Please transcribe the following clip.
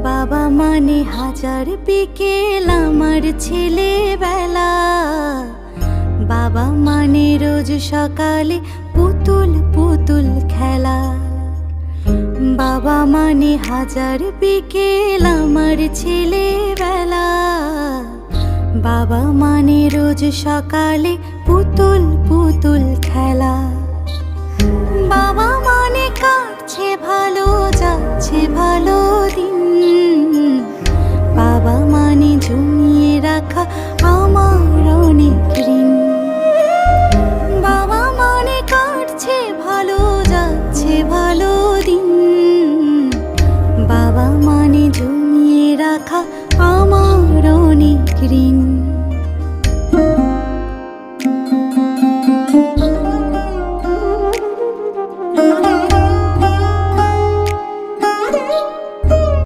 বাবা মানে হাজার বিকেল আমার ছেলেবেলা। বাবা মানে রোজ সকালে পুতুল পুতুল খেলা। বাবা মানে হাজার বিকেল আমার ছেলেবেলা। বাবা মানে রোজ সকালে পুতুল পুতুল খেলা। বাবা মানে কাটছে ভালো, যাচ্ছে ভালো দিন। বাবা মানে জমিয়ে রাখা আমার অনেক ঋণ। বাবা মানে কাটছে ভালো, যাচ্ছে ভালো দিন। বাবা মানে জমিয়ে রাখা আমার অনেক ঋণ।